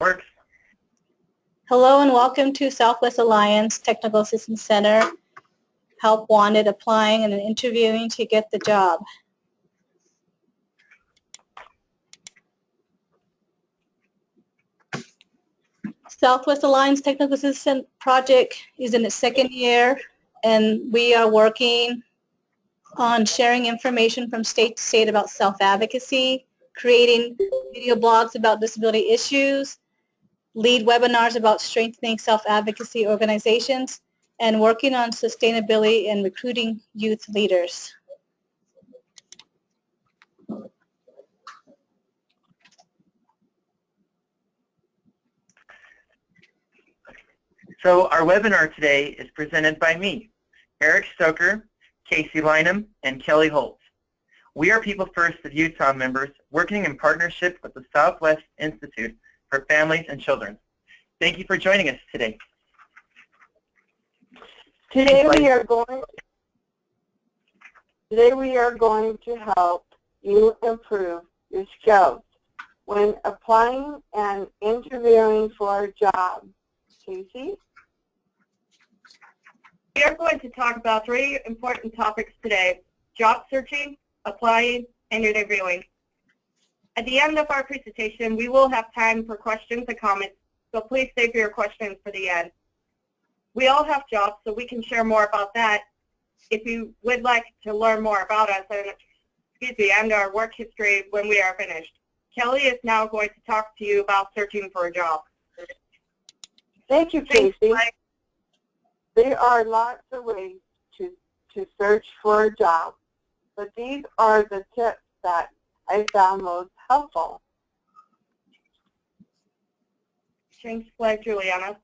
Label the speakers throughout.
Speaker 1: Works.
Speaker 2: Hello and welcome to Southwest Alliance Technical Assistance Center. Help wanted applying and interviewing to get the job. Southwest Alliance Technical Assistance Project is in its second year, and we are working on sharing information from state to state about self-advocacy, creating video blogs about disability issues, lead webinars about strengthening self-advocacy organizations, and working on sustainability and recruiting youth leaders.
Speaker 1: So our webinar today is presented by me, Eric Stoker, Casey Lynham, and Kelly Holtz. We are People First of Utah members working in partnership with the Southwest Institute for Families and Children. Thank you for joining us today.
Speaker 3: Today we are going to help you improve your skills when applying and interviewing for a job. Casey?
Speaker 4: We are going to talk about 3 important topics today: job searching, applying, and interviewing. At the end of our presentation, we will have time for questions and comments, so please save your questions for the end. We all have jobs, so we can share more about that. If you would like to learn more about us and our work history when we are finished. Kelly is now going to talk to you about searching for a job.
Speaker 3: Thank you, Casey. There are lots of ways to search for a job, but these are the tips that I found most helpful.
Speaker 4: Change slide, Juliana.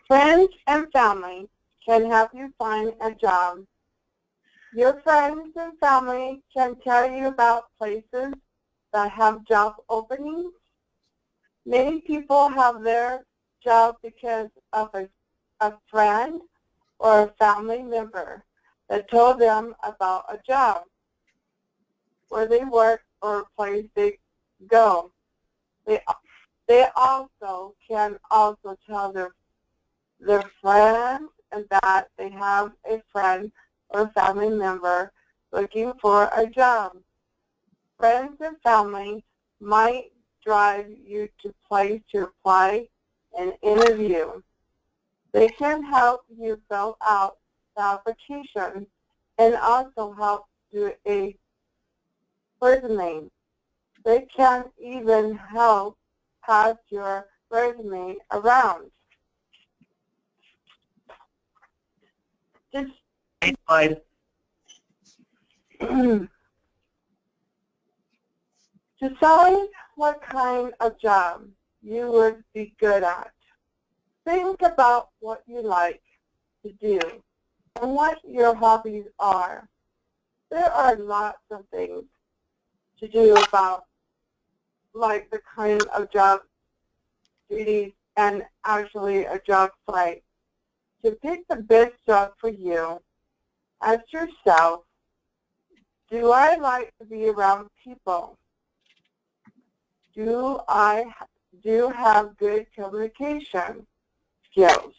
Speaker 3: Friends and family can help you find a job. Your friends and family can tell you about places that have job openings. Many people have their job because of a friend or a family member that told them about a job where they work or a place they go. They also can also tell their friends and that they have a friend or family member looking for a job. Friends and family might drive you to place to apply and interview. They can help you fill out the application and also help do a resume. They can even help pass your resume around.
Speaker 1: Next slide.
Speaker 3: Decide what kind of job you would be good at. Think about what you like to do and what your hobbies are. There are lots of things to do about like the kind of job duties and actually a job site. To pick the best job for you, ask yourself, do I like to be around people? Do I have good communication skills?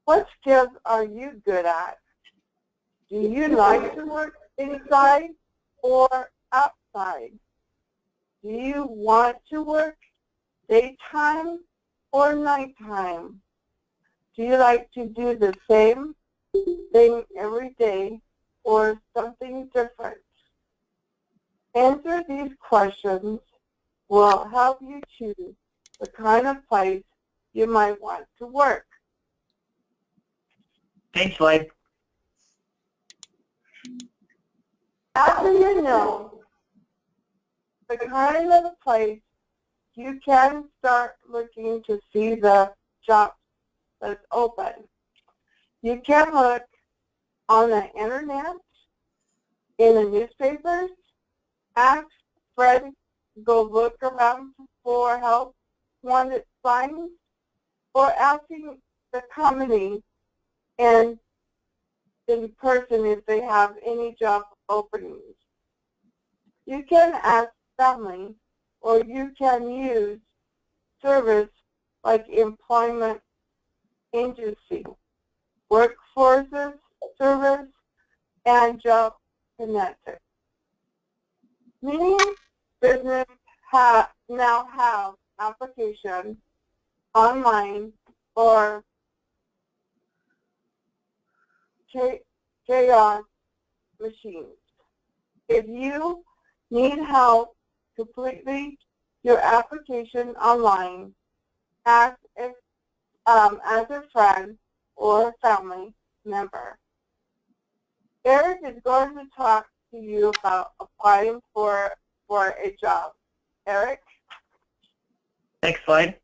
Speaker 3: What skills are you good at? Do you like to work inside or outside? Do you want to work daytime or nighttime? Do you like to do the same thing every day or something different? Answer these questions will help you choose the kind of place you might want to work.
Speaker 1: Next slide.
Speaker 3: After you know the kind of place, you can start looking to see the jobs that's open. You can look on the internet, in the newspapers, ask Fred, go look around for help wanted signs, or asking the company and in person if they have any job openings. You can ask family, or you can use service like employment agency, workforces service, and job connector. Many businesses now have applications online or kiosk machines. If you need help completing your application online, ask as a friend or family member. Eric is going to talk to you about applying for a job. Eric?
Speaker 1: Next slide.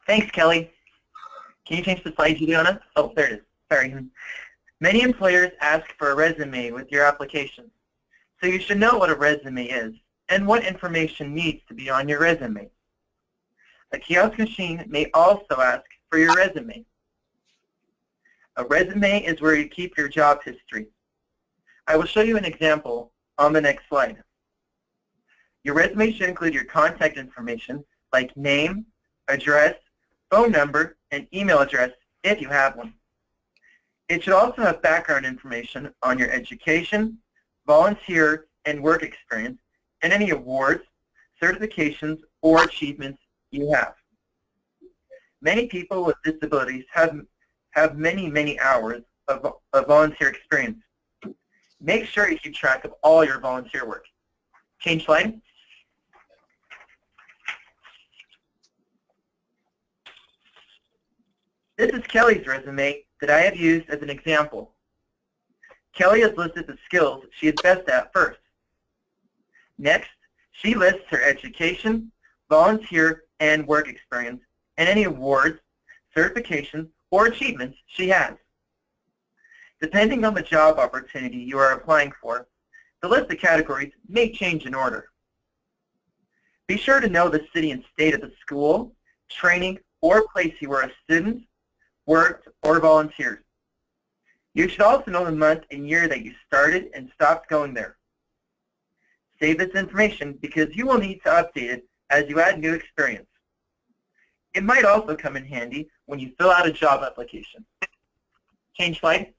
Speaker 1: Thanks, Kelly. Can you change the slide, Juliana? Oh, there it is. Sorry. Many employers ask for a resume with your application. So you should know what a resume is and what information needs to be on your resume. A kiosk machine may also ask for your resume. A resume is where you keep your job history. I will show you an example on the next slide. Your resume should include your contact information like name, address, phone number, and email address if you have one. It should also have background information on your education, volunteer, and work experience, and any awards, certifications, or achievements you have. Many people with disabilities have many hours of volunteer experience. Make sure you keep track of all your volunteer work. Change slide. This is Kelly's resume that I have used as an example. Kelly has listed the skills she is best at first. Next, she lists her education, volunteer, and work experience, and any awards, certifications, or achievements she has. Depending on the job opportunity you are applying for, the list of categories may change in order. Be sure to know the city and state of the school, training, or place you were a student, worked, or volunteered. You should also know the month and year that you started and stopped going there. Save this information because you will need to update it as you add new experience. It might also come in handy when you fill out a job application. Change slide.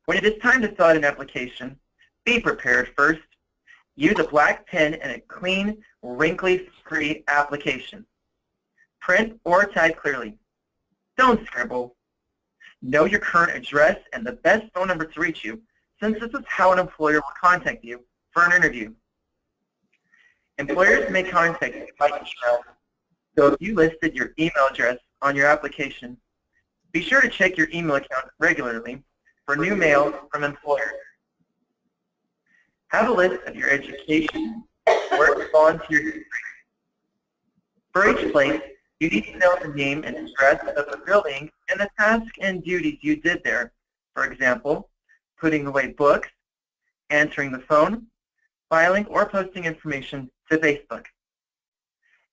Speaker 1: When it is time to fill out an application, be prepared first. Use a black pen and a clean, wrinkly-free application. Print or type clearly. Don't scribble. Know your current address and the best phone number to reach you, since this is how an employer will contact you for an interview. Employers may contact you by email, so if you listed your email address on your application, be sure to check your email account regularly for new mail from employers. Have a list of your education, work, volunteer history. For each place, you need to know the name and address of the building and the tasks and duties you did there. For example, putting away books, answering the phone, filing or posting information to Facebook.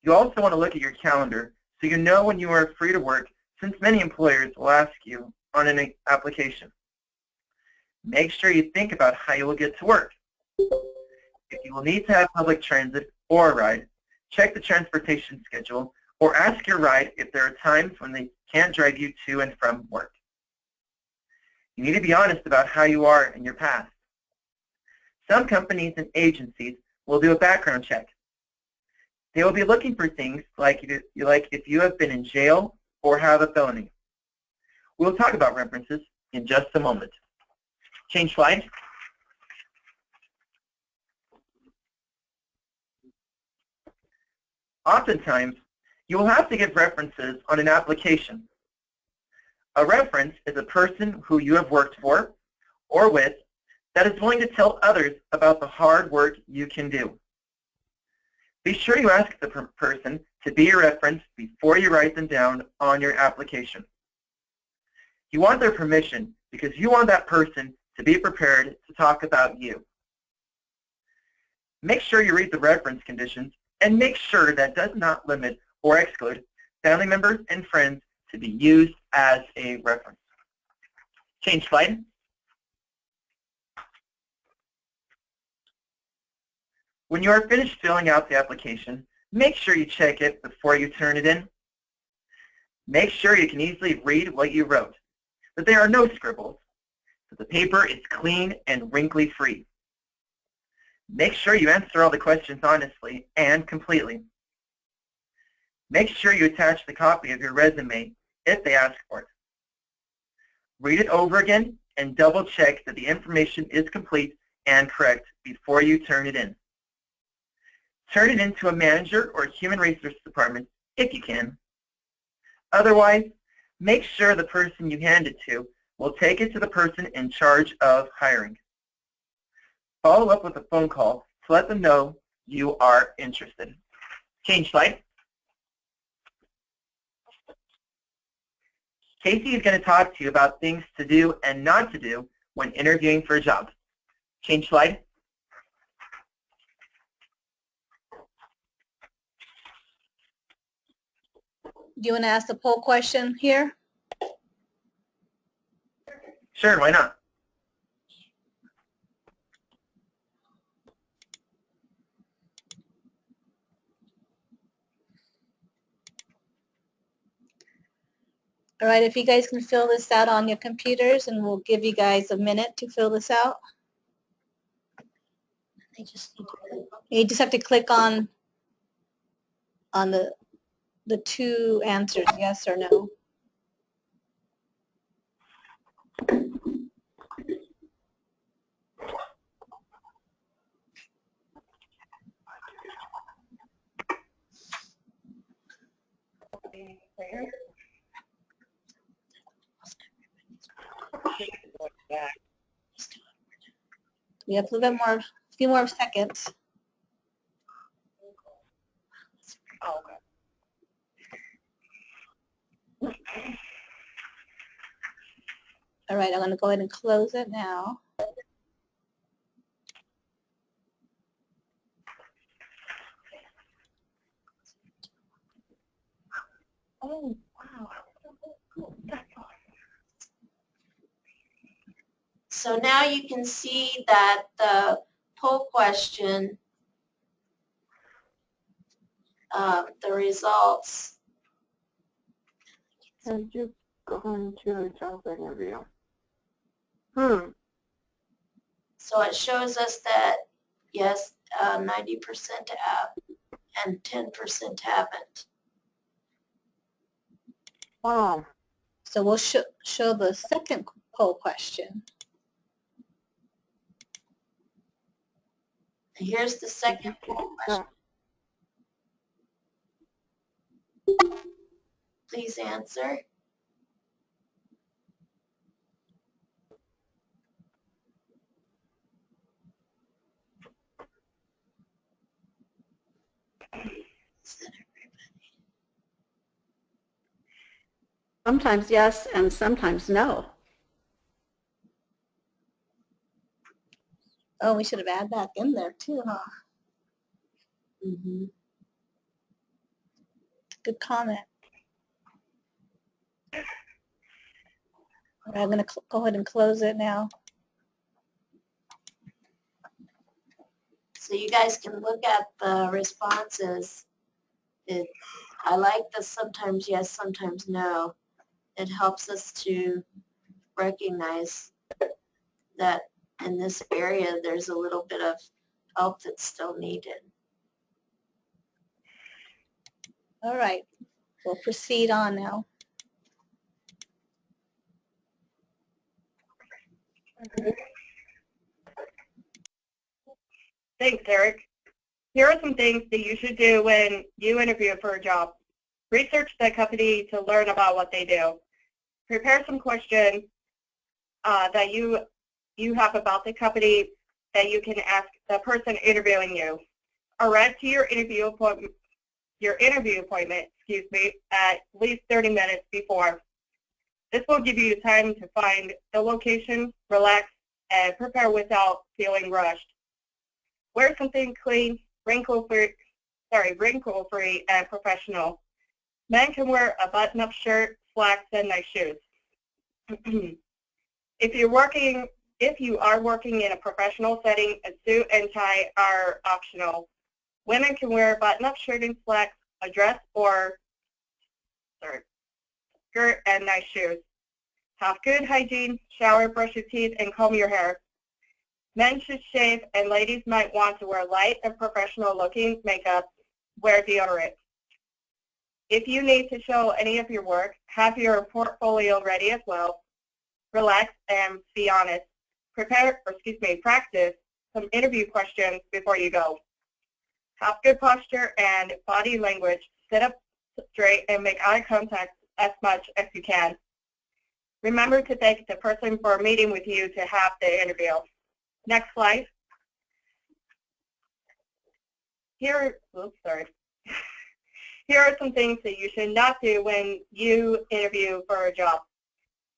Speaker 1: You also want to look at your calendar so you know when you are free to work, since many employers will ask you on an application. Make sure you think about how you will get to work. If you will need to have public transit or a ride, check the transportation schedule or ask your ride if there are times when they can't drive you to and from work. You need to be honest about how you are in your past. Some companies and agencies will do a background check. They will be looking for things like if you have been in jail or have a felony. We'll talk about references in just a moment. Change slide. Oftentimes, you will have to give references on an application. A reference is a person who you have worked for or with that is willing to tell others about the hard work you can do. Be sure you ask the person to be your reference before you write them down on your application. You want their permission because you want that person to be prepared to talk about you. Make sure you read the reference conditions and make sure that does not limit or exclude family members and friends to be used as a reference. Change slide. When you are finished filling out the application, make sure you check it before you turn it in. Make sure you can easily read what you wrote, that there are no scribbles, that the paper is clean and wrinkly-free. Make sure you answer all the questions honestly and completely. Make sure you attach the copy of your resume if they ask for it. Read it over again and double-check that the information is complete and correct before you turn it in. Turn it into a manager or human resources department if you can. Otherwise, make sure the person you hand it to will take it to the person in charge of hiring. Follow up with a phone call to let them know you are interested. Change slide. Casey is going to talk to you about things to do and not to do when interviewing for a job. Change slide.
Speaker 2: Do you want to ask the poll question here?
Speaker 1: Sure, why not?
Speaker 2: All right, if you guys can fill this out on your computers, and we'll give you guys a minute to fill this out. You just have to click on the two answers, yes or no. We have a little bit more, a few more seconds.
Speaker 3: Oh, okay.
Speaker 2: All right, I'm going to go ahead and close it now.
Speaker 3: Oh, wow. That's awesome.
Speaker 5: So now you can see that the poll question, the results.
Speaker 3: And you go into a job interview.
Speaker 5: So it shows us that, yes, 90% have and 10% haven't.
Speaker 3: Wow.
Speaker 2: So we'll show the second poll question.
Speaker 5: Here's the second poll question. Please answer.
Speaker 6: Sometimes yes and sometimes no.
Speaker 2: Oh, we should have added that in there too, huh?
Speaker 5: Mm-hmm.
Speaker 2: Good comment. All right, I'm going to go ahead and close it now.
Speaker 5: So you guys can look at the responses. I like the sometimes yes, sometimes no. It helps us to recognize that in this area there's a little bit of help that's still needed.
Speaker 2: All right, we'll proceed on now.
Speaker 4: Thanks, Eric. Here are some things that you should do when you interview for a job. Research the company to learn about what they do. Prepare some questions that you have about the company that you can ask the person interviewing you. Arrive to your interview appointment, at least 30 minutes before. This will give you time to find the location, relax, and prepare without feeling rushed. Wear something clean, wrinkle-free, and professional. Men can wear a button-up shirt, slacks, and nice shoes. If you are working in a professional setting, a suit and tie are optional. Women can wear a button-up shirt and slacks, a dress, or skirt, and nice shoes. Have good hygiene, shower, brush your teeth, and comb your hair. Men should shave, and ladies might want to wear light and professional-looking makeup. Wear deodorant. If you need to show any of your work, have your portfolio ready as well. Relax and be honest. Practice some interview questions before you go. Have good posture and body language. Sit up straight and make eye contact as much as you can. Remember to thank the person for meeting with you to have the interview. Next slide. Here are some things that you should not do when you interview for a job.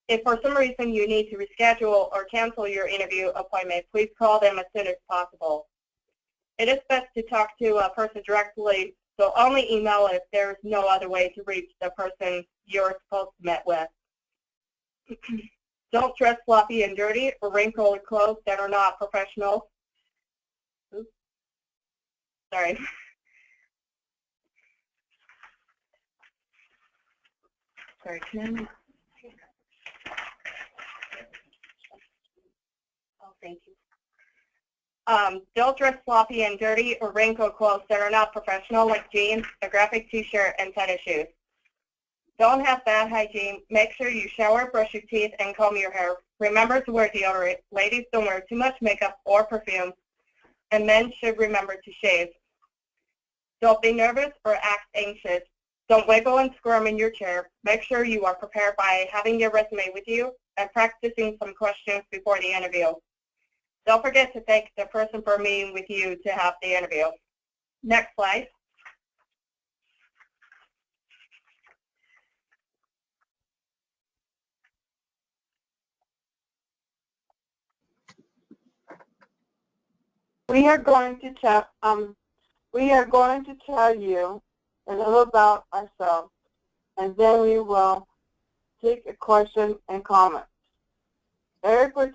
Speaker 4: If for some reason you need to reschedule or cancel your interview appointment, please call them as soon as possible. It is best to talk to a person directly, so only email if there is no other way to reach the person you're supposed to meet with. Don't dress sloppy and dirty or wrinkle clothes that are not professional. Oops. Sorry. Sorry, can I? Oh, thank you. Don't dress sloppy and dirty or wrinkle clothes that are not professional, like jeans, a graphic t-shirt, and tennis shoes. Don't have bad hygiene. Make sure you shower, brush your teeth, and comb your hair. Remember to wear deodorant. Ladies don't wear too much makeup or perfume, and men should remember to shave. Don't be nervous or act anxious. Don't wiggle and squirm in your chair. Make sure you are prepared by having your resume with you and practicing some questions before the interview. Don't forget to thank the person for meeting with you to have the interview. Next slide.
Speaker 3: We are going to tell you a little about ourselves, and then we will take a question and comment. Eric will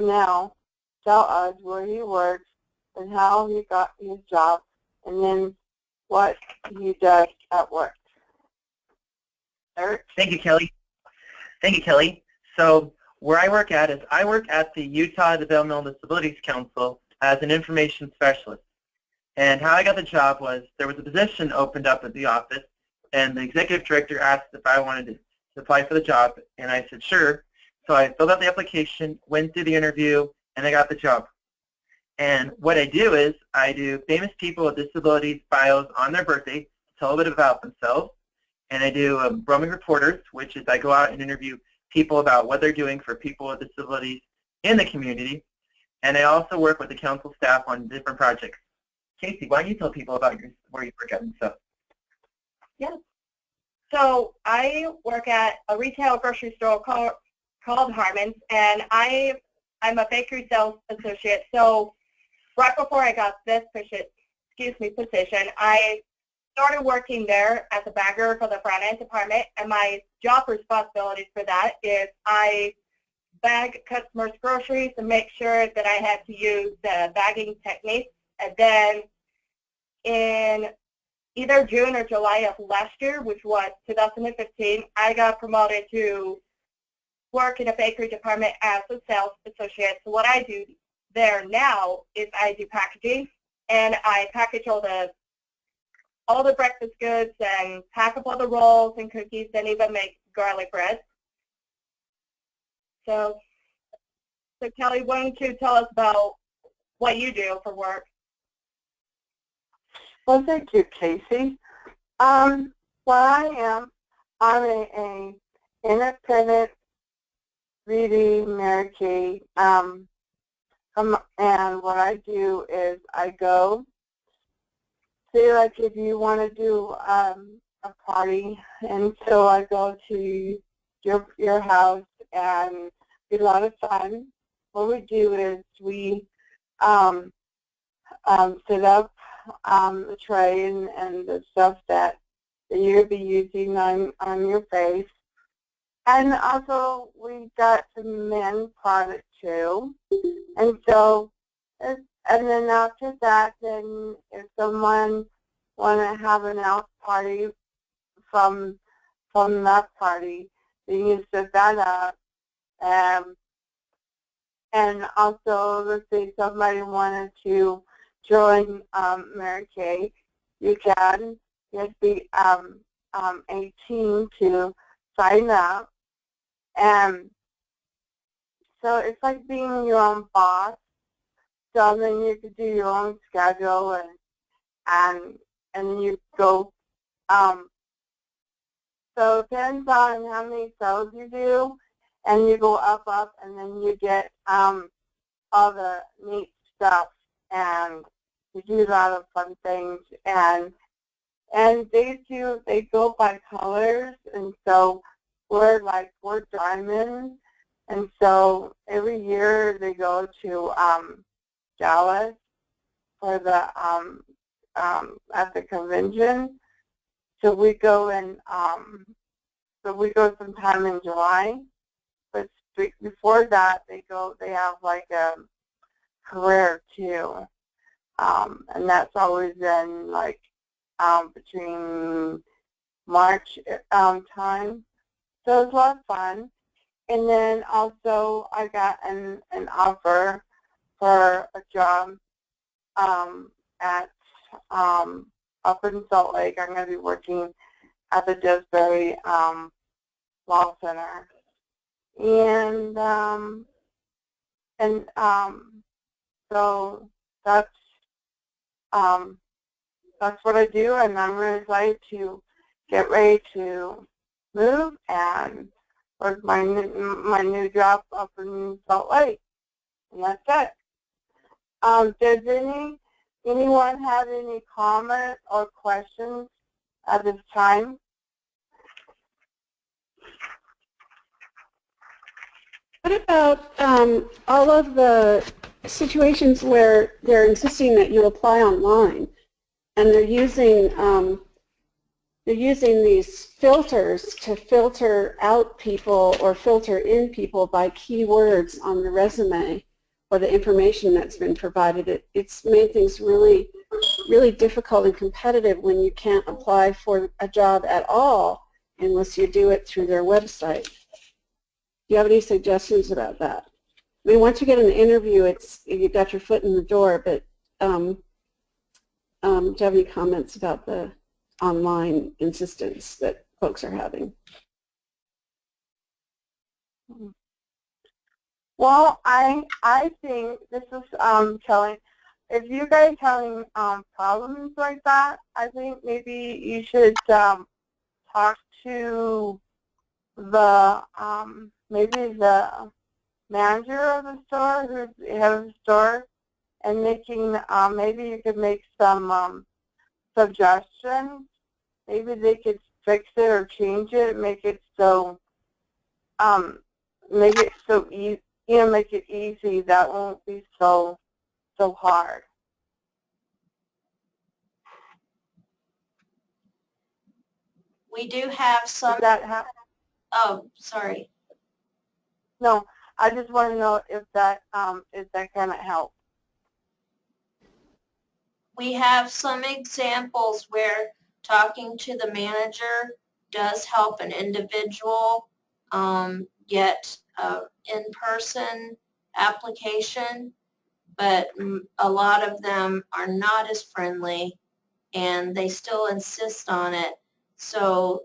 Speaker 3: now tell us where he works and how he got his job, and then what he does at work. Eric?
Speaker 1: Thank you, Kelly. So where I work at the Utah Developmental Disabilities Council as an information specialist. And how I got the job was there was a position opened up at the office, and the executive director asked if I wanted to apply for the job, and I said sure. So I filled out the application, went through the interview, and I got the job. And what I do is I do famous people with disabilities bios on their birthday to tell a bit about themselves. And I do roaming reporters, which is I go out and interview people about what they're doing for people with disabilities in the community. And I also work with the council staff on different projects. Casey, why don't you tell people about where you work at and stuff?
Speaker 4: Yeah. So I work at a retail grocery store called Harmon's, and I'm a bakery sales associate. So right before I got this position, I started working there as a bagger for the front end department, and my job responsibilities for that is I bag customers' groceries and make sure that I had to use the bagging techniques. And then in either June or July of last year, which was 2015, I got promoted to work in a bakery department as a sales associate. So what I do there now is I do packaging, and I package all the breakfast goods and pack up all the rolls and cookies and even make garlic bread. So Kelly, why don't you tell us about what you do for work?
Speaker 3: Well, thank you, Casey. I'm an independent 3D Mary Kay, and what I do is I go, say like if you want to do a party, and so I go to your house, and it's a lot of fun. what we do is we set up the tray and the stuff that you'll be using on your face. And also we got some men product too. And so, and then after that, then if someone want to have an out party from that party, then you set that up. And also, let's say somebody wanted to join Mary Kay, you can. You have to be 18 to sign up. And so it's like being your own boss. So then you could do your own schedule and then you go. So it depends on how many sales you do, and you go up, and then you get all the neat stuff, and you do a lot of fun things, and they go by colors, and so we're diamonds, and so every year they go to Dallas for the at the convention. So we go sometime in July, but before that they have like a career too, and that's always in like between March time. So it's a lot of fun. And then also I got an offer for a job at up in Salt Lake. I'm going to be working at the Desbury Law Center, and so that's what I do, and I'm really excited to get ready to move and work my new job up in Salt Lake, and that's it. Does anyone have any comments or questions at this time?
Speaker 6: What about all of the situations where they're insisting that you apply online, and they're using these filters to filter out people or filter in people by keywords on the resume or the information that's been provided? It's made things really, really difficult and competitive when you can't apply for a job at all unless you do it through their website. Do you have any suggestions about that? I mean, once you get an interview, you've got your foot in the door, but do you have any comments about the online insistence that folks are having?
Speaker 3: Well, I think this is Kelly. If you guys are having problems like that, I think maybe you should talk to the maybe the manager of the store, who's the head of the store, and making maybe you could make some suggestions. Maybe they could fix it or change it, make it so easy. Make it easy. That won't be so hard.
Speaker 5: We do have some.
Speaker 3: Does that happen?
Speaker 5: Oh, sorry.
Speaker 3: No, I just want to know if that cannot help.
Speaker 5: We have some examples where talking to the manager does help an individual get an in-person application, but a lot of them are not as friendly and they still insist on it. So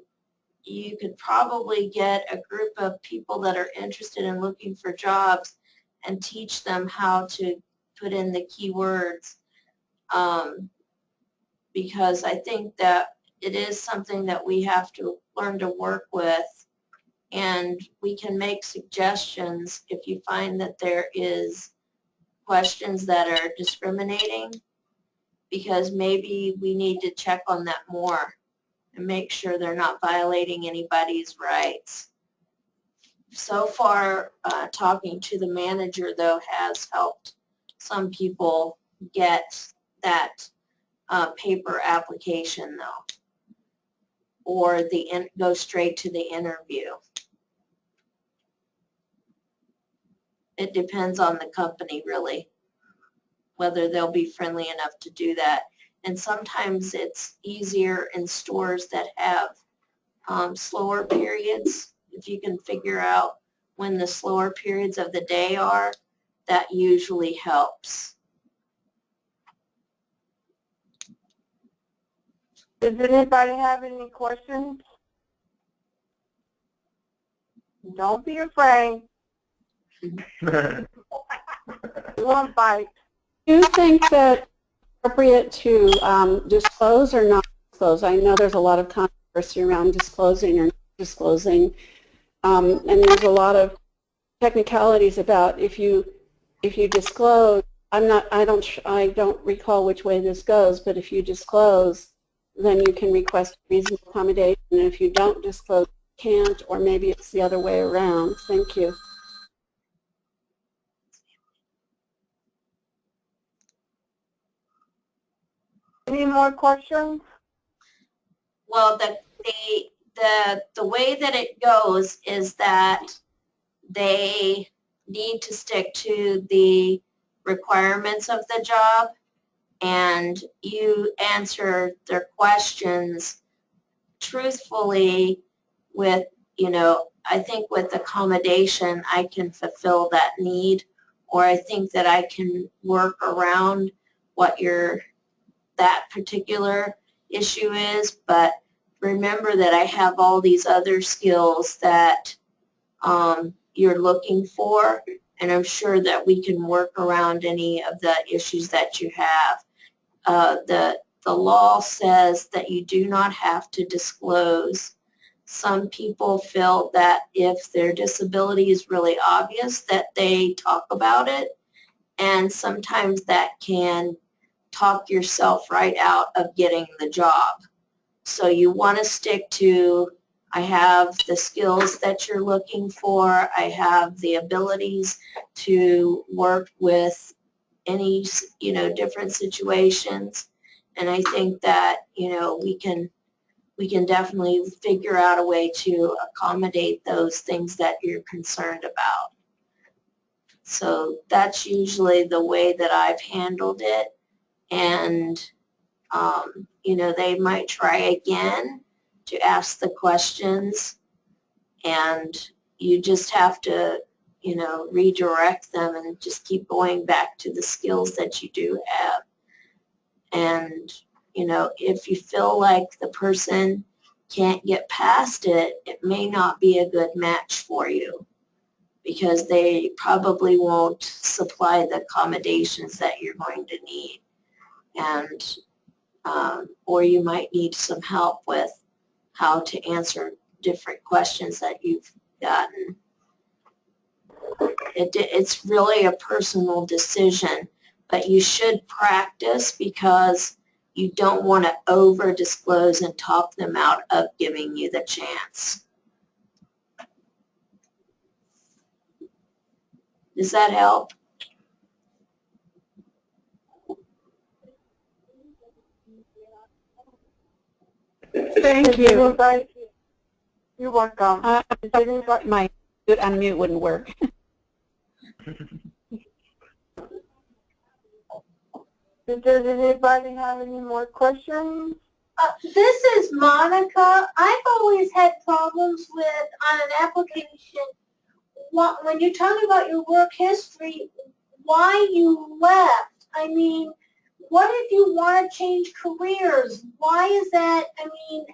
Speaker 5: you could probably get a group of people that are interested in looking for jobs and teach them how to put in the keywords, because I think that it is something that we have to learn to work with, and we can make suggestions if you find that there is questions that are discriminating, because maybe we need to check on that more and make sure they're not violating anybody's rights. so far, talking to the manager, though, has helped some people get that paper application, though, or go straight to the interview. It depends on the company, really, whether they'll be friendly enough to do that. And sometimes it's easier in stores that have slower periods. If you can figure out when the slower periods of the day are, that usually helps.
Speaker 3: Does anybody have any questions? Don't be afraid. You won't bite.
Speaker 6: Do you think that it's appropriate to disclose or not disclose? I know there's a lot of controversy around disclosing or not disclosing, and there's a lot of technicalities about if you disclose. I don't recall which way this goes, but if you disclose, then you can request reasonable accommodation, and if you don't disclose, you can't, or maybe it's the other way around. Thank you.
Speaker 3: Any more questions?
Speaker 5: Well, the way that it goes is that they need to stick to the requirements of the job, and you answer their questions truthfully with, I think with accommodation, I can fulfill that need, or I think that I can work around what that particular issue is, but remember that I have all these other skills that you're looking for, and I'm sure that we can work around any of the issues that you have. The law says that you do not have to disclose. Some people feel that if their disability is really obvious, that they talk about it, and sometimes that can talk yourself right out of getting the job. So you want to stick to, I have the skills that you're looking for, I have the abilities to work with any, different situations, and I think that, we can definitely figure out a way to accommodate those things that you're concerned about. So that's usually the way that I've handled it. And, they might try again to ask the questions, and you just have to, redirect them and just keep going back to the skills that you do have. And, if you feel like the person can't get past it, it may not be a good match for you, because they probably won't supply the accommodations that you're going to need. And or you might need some help with how to answer different questions that you've gotten. It's really a personal decision, but you should practice, because you don't want to over disclose and talk them out of giving you the chance. Does that help?
Speaker 6: Thank you.
Speaker 3: You're welcome.
Speaker 6: My unmute wouldn't work.
Speaker 3: Does anybody have any more questions?
Speaker 7: This is Monica. I've always had problems with, on an application, when you're talking about your work history, why you left. I mean, what if you want to change careers? Why is that? I mean,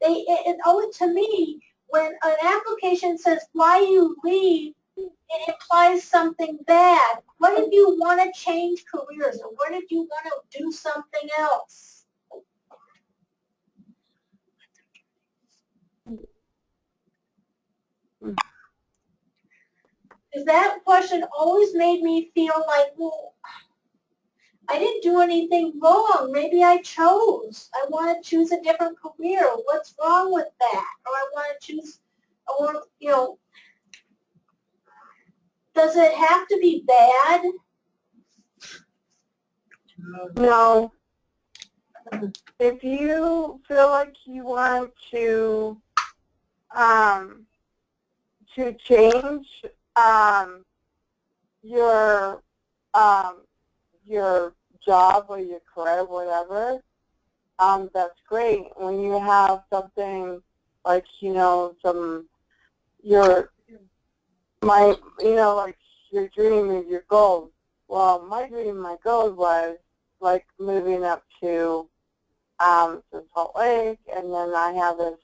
Speaker 7: it owed to me, when an application says why you leave, it implies something bad. What if you want to change careers, or what if you want to do something else? Because that question always made me feel like, well, I didn't do anything wrong. Maybe I chose. I want to choose a different career. What's wrong with that? Or I want to choose, or, does it have to be bad?
Speaker 3: No. If you feel like you want to change your job or your career, whatever, that's great. When you have something like, like your dream or your goals. Well, my dream, my goal was like moving up to Salt Lake, and then I have this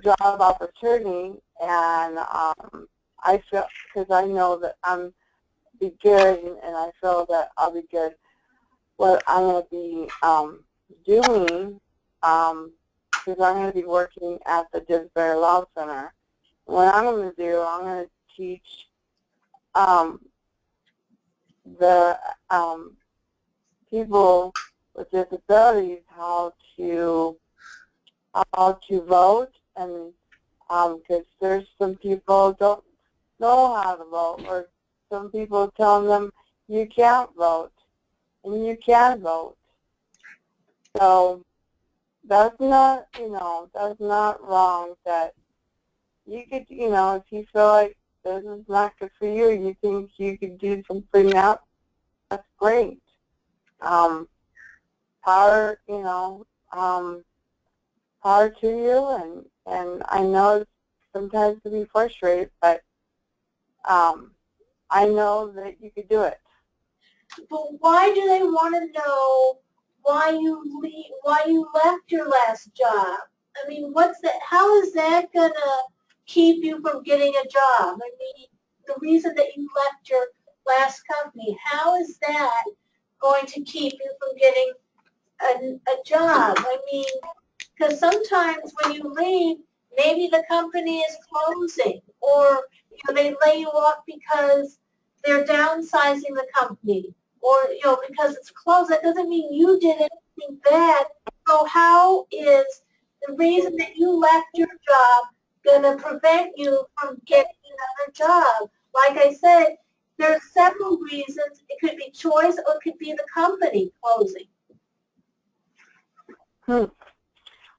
Speaker 3: job opportunity, and I feel, because I know that I'm be good, and I feel that I'll be good. What I'm going to be doing, because I'm going to be working at the Didsbury Law Center. What I'm going to do, I'm going to teach the people with disabilities how to vote, and because there's some people don't know how to vote, or some people telling them you can't vote, and you can vote. So that's not, that's not wrong. That you could, if you feel like this is not good for you, you think you could do something else, that's great. Power, power to you, and I know sometimes to be frustrated, but I know that you could do it.
Speaker 7: But why do they want to know why you left your last job? I mean, how is that gonna keep you from getting a job? I mean, the reason that you left your last company, how is that going to keep you from getting a job? I mean, because sometimes when you leave, maybe the company is closing, or they lay you off because they're downsizing the company, or because it's closed. That doesn't mean you did anything bad. So how is the reason that you left your job going to prevent you from getting another job? Like I said, there's several reasons. It could be choice, or it could be the company closing.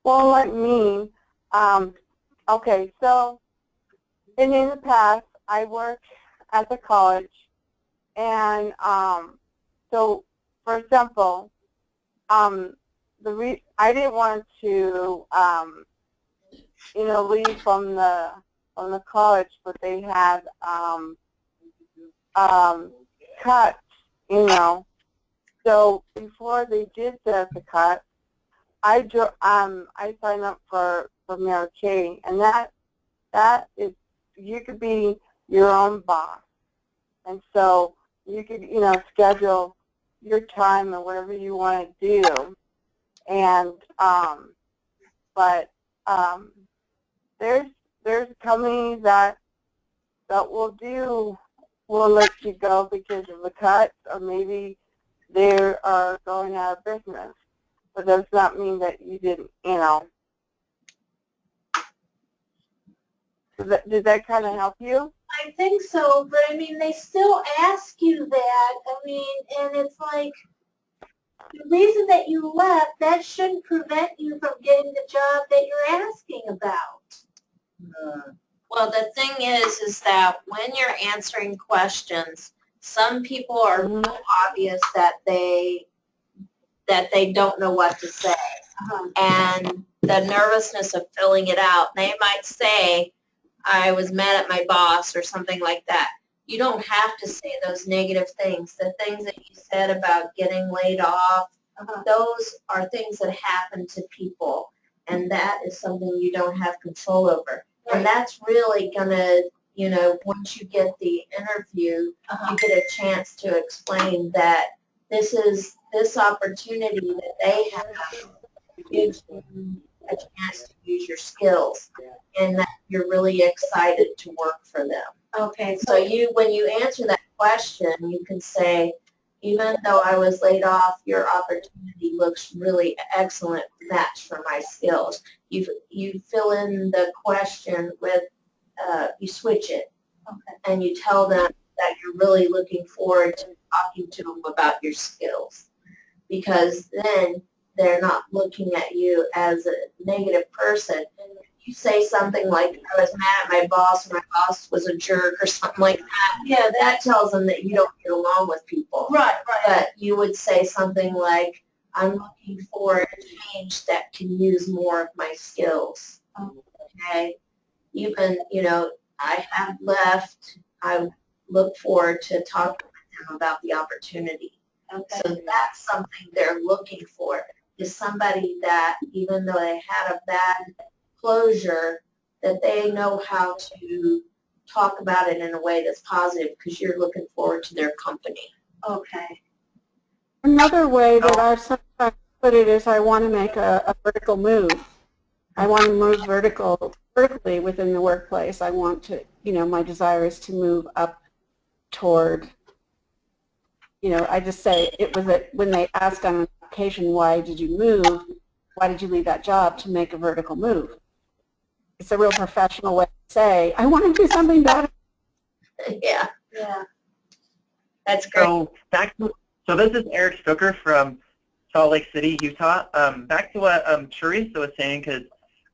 Speaker 3: Well, like me, okay, so in the past, I worked at the college, and so, for example, I didn't want to, leave from the college, but they had cuts, So before they did the cut, I signed up for Mary Kay, and that is, you could be your own boss, and so you could schedule your time or whatever you want to do, and but there's companies that will let you go because of the cuts, or maybe they are going out of business. But does not mean that you didn't, Did that kind of help you?
Speaker 7: I think so, but I mean, they still ask you that. I mean, and it's like, the reason that you left, that shouldn't prevent you from getting the job that you're asking about.
Speaker 5: Well, the thing is that when you're answering questions, some people are so obvious that they don't know what to say. And the nervousness of filling it out, they might say, I was mad at my boss or something like that. You don't have to say those negative things. The things that you said about getting laid off, those are things that happen to people, and that is something you don't have control over. And that's really going to, once you get the interview, you get a chance to explain that this opportunity that they have gives you a chance to use your skills, and that you're really excited to work for them.
Speaker 7: Okay.
Speaker 5: So when you answer that question, you can say, even though I was laid off, your opportunity looks really excellent match for my skills. You fill in the question with, you switch it.
Speaker 7: Okay.
Speaker 5: and you tell them that you're really looking forward to talking to them about your skills, because then they're not looking at you as a negative person. You say something like, I was mad at my boss, or my boss was a jerk, or something like that. Yeah, that tells them that you don't get along with people.
Speaker 7: Right, right.
Speaker 5: But you would say something like, I'm looking for a change that can use more of my skills. Okay? Even, I have left. I look forward to talking with them about the opportunity.
Speaker 7: Okay.
Speaker 5: So that's something they're looking for, is somebody that, even though they had a bad closure, that they know how to talk about it in a way that's positive, because you're looking forward to their company.
Speaker 7: Okay.
Speaker 6: Another way that I've sometimes put it is I want to make a vertical move. I want to move vertically within the workplace. I want to, my desire is to move up toward, I just say it was when they ask on an application, why did you move? Why did you leave that job? To make a vertical move. It's a real professional way to say, I want to do something better.
Speaker 5: Yeah,
Speaker 7: Yeah.
Speaker 5: that's great.
Speaker 1: So this is Eric Stoker from Salt Lake City, Utah. Back to what Teresa was saying, because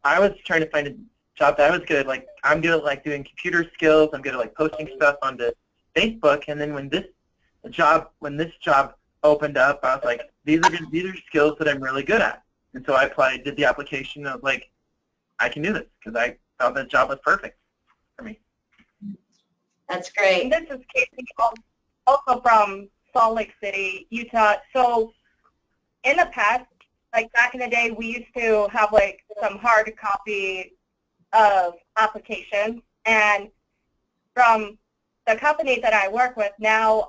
Speaker 1: I was trying to find a job that I was good at. Like, I'm good at doing computer skills. I'm good at posting stuff onto Facebook. And then when this job opened up, I was like, these are skills that I'm really good at. And so I applied, did the application. I was like, I can do this, because I thought the job was perfect for me.
Speaker 5: That's great.
Speaker 4: And this is Casey, also from Salt Lake City, Utah. So in the past, like back in the day, we used to have some hard copy of applications. And from the company that I work with now,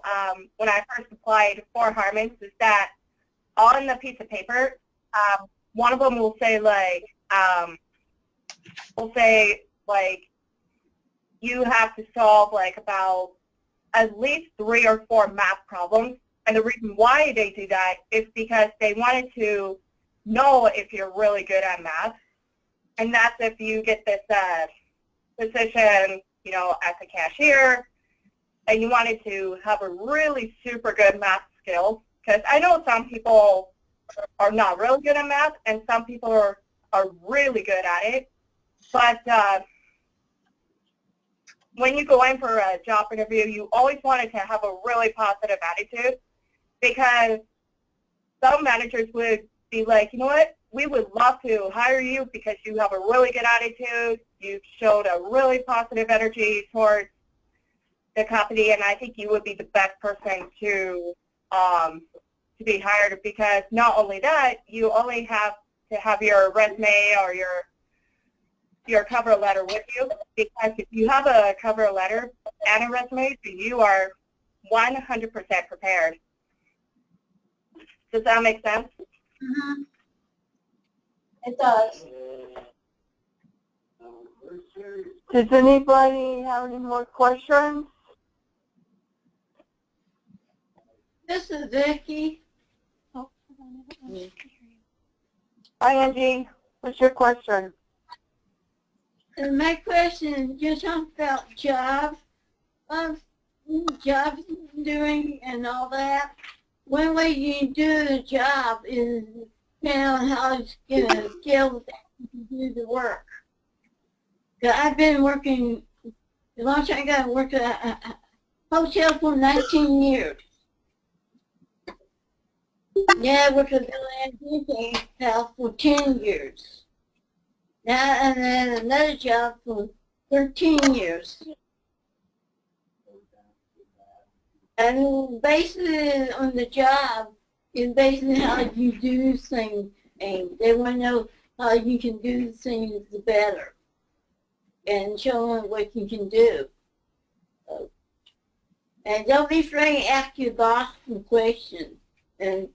Speaker 4: when I first applied for Harmon's, is that on the piece of paper, one of them will say you have to solve about at least 3 or 4 math problems. And the reason why they do that is because they wanted to know if you're really good at math. And that's if you get this position, as a cashier, and you wanted to have a really super good math skill. Because I know some people are not really good at math, and some people are really good at it. But when you go in for a job interview, you always wanted to have a really positive attitude, because some managers would be like, you know what, we would love to hire you because you have a really good attitude, you showed a really positive energy towards the company, and I think you would be the best person to be hired, because not only that, you only have to have your resume or your cover letter with you, because if you have a cover letter and a resume, then you are 100% prepared. Does that make sense?
Speaker 7: Mm-hmm. It does.
Speaker 3: Does anybody have any more questions?
Speaker 7: This is Vicki.
Speaker 3: Hi, Angie. What's your question?
Speaker 7: My question is just about jobs doing and all that. One way you do the job is depending on how skilled you can do the work. I've been working a long time ago. I worked at a hotel for 19 years. Yeah, I worked at the house for 10 years. Now, and then another job for 13 years. And basically on the job is basically how you do things, and they want to know how you can do things better and show them what you can do. And don't be afraid to ask your boss some questions and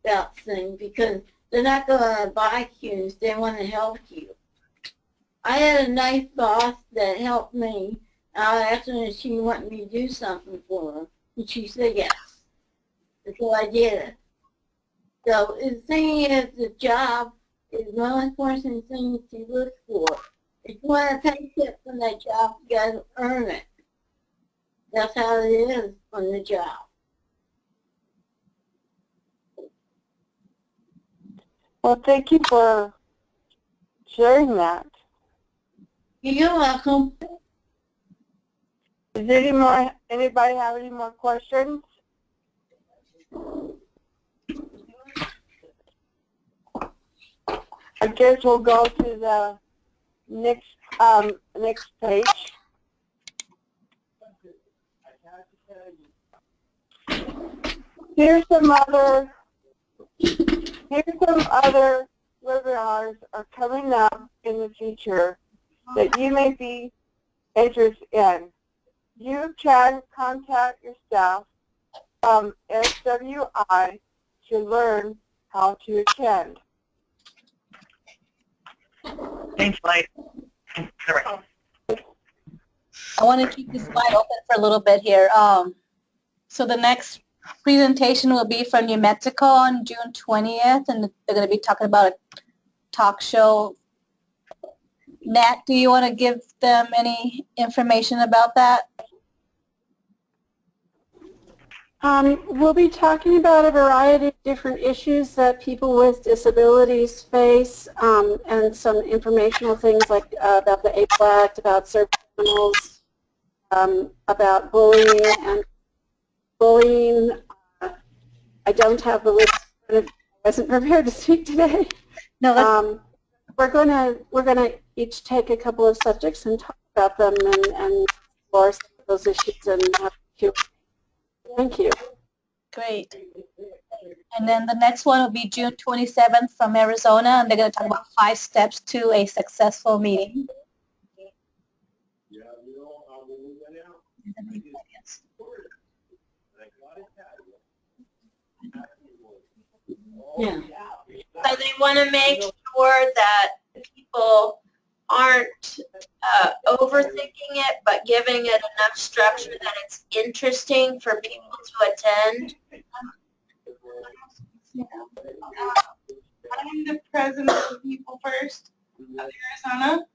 Speaker 7: about things, because they're not going to bite you. They want to help you. I had a nice boss that helped me. I asked her if she wanted me to do something for her, and she said yes. So I did it. So the thing is, the job is the most important thing to look for. If you want a paycheck from that job, you got to earn it. That's how it is on the job.
Speaker 3: Well, thank you for sharing that.
Speaker 7: You're welcome.
Speaker 3: Does anybody have any more questions? I guess we'll go to the next page. Here's some other webinars are coming up in the future that you may be interested in. You can contact your staff from SWI to learn how to attend.
Speaker 1: Thanks, Mike. Sorry.
Speaker 2: I want to keep this slide open for a little bit here. So the next presentation will be from New Mexico on June 20th, and they're going to be talking about a talk show. Nat, do you want to give them any information about that?
Speaker 6: We'll be talking about a variety of different issues that people with disabilities face, and some informational things like about the APO Act, about service animals, about bullying and bullying. I don't have the list. I wasn't prepared to speak today.
Speaker 2: No, that's
Speaker 6: we're gonna each take a couple of subjects and talk about them and explore some of those issues and have Q&A. Thank you.
Speaker 2: great. And then the next one will be June 27th from Arizona, and they're going to talk about 5 steps to a successful meeting.
Speaker 7: Yeah.
Speaker 5: So they want to make sure that people aren't overthinking it, but giving it enough structure that it's interesting for people to attend.
Speaker 8: I'm the president of People First of Arizona,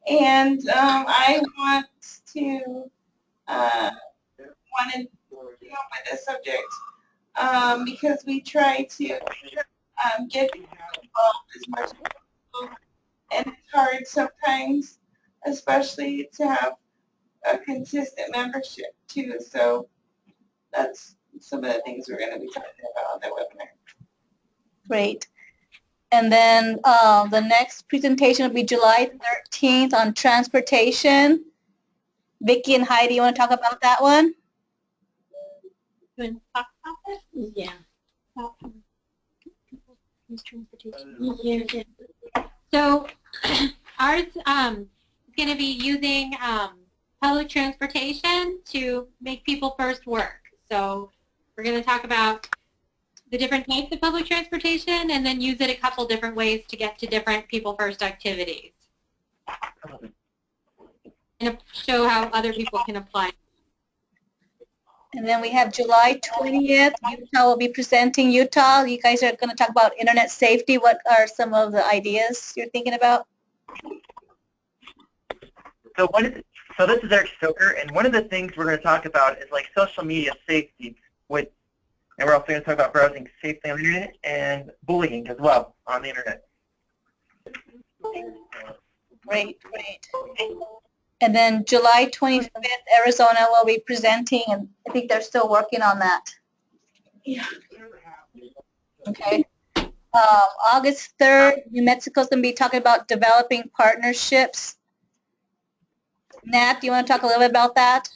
Speaker 8: and I wanted to come up with this subject because we try to get people involved as much as possible, and it's hard sometimes, especially to have a consistent membership too. So that's some of the things we're going to be talking about on the webinar.
Speaker 2: Great. And then the next presentation will be July 13th on transportation. Vicki and Heidi, you want to talk about that one?
Speaker 7: You want to talk about it? Yeah.
Speaker 9: So ours is going to be using public transportation to make People First work. So we're going to talk about the different types of public transportation and then use it a couple different ways to get to different People First activities. And show how other people can apply.
Speaker 2: And then we have July 20th. Utah will be presenting. Utah, you guys are going to talk about internet safety. What are some of the ideas you're thinking about?
Speaker 1: So this is Eric Stoker, and one of the things we're going to talk about is like social media safety, and we're also going to talk about browsing safely on the internet and bullying as well on the internet.
Speaker 2: Great. And then July 25th, Arizona will be presenting, and I think they're still working on that.
Speaker 8: Yeah.
Speaker 2: Okay. August 3rd, New Mexico's going to be talking about developing partnerships. Nat, do you want to talk a little bit about that?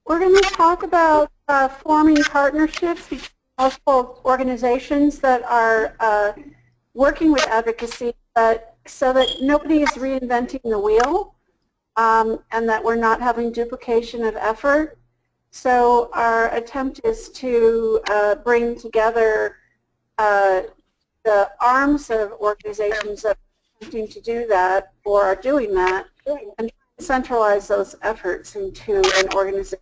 Speaker 6: We're going to talk about forming partnerships between multiple organizations that are working with advocacy, but so that nobody is reinventing the wheel, and that we're not having duplication of effort. So our attempt is to bring together the arms of organizations that are attempting to do that or are doing that, and centralize those efforts into an organization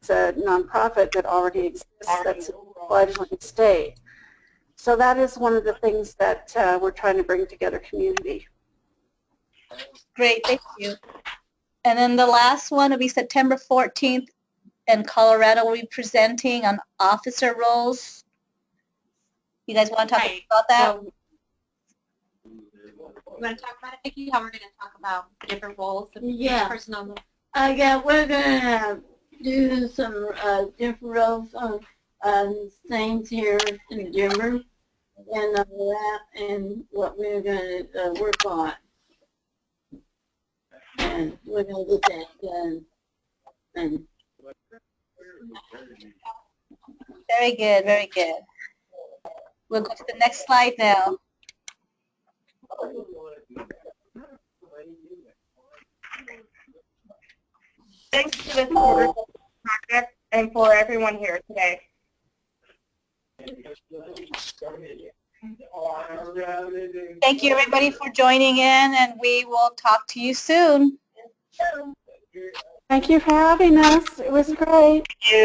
Speaker 6: that's a nonprofit that already exists, that's a fledgling state. So that is one of the things that we're trying to bring together community.
Speaker 2: Great, thank you. And then the last one will be September 14th, and Colorado will be presenting on officer roles. You guys want to talk about that?
Speaker 9: You want to talk about it, Vicki? How we're going to talk about different roles of each
Speaker 7: Yeah.
Speaker 9: person on the...
Speaker 7: Yeah, we're gonna do some different roles on things here in Denver and that, and what we're gonna work on. And we're gonna get that done. And
Speaker 2: Very good, very good. We'll go to the next slide now.
Speaker 4: Thanks to this wonderful project and for everyone here today.
Speaker 2: Thank you, everybody, for joining in, and we will talk to you soon.
Speaker 6: Thank you for having us. It was great.
Speaker 1: Thank you.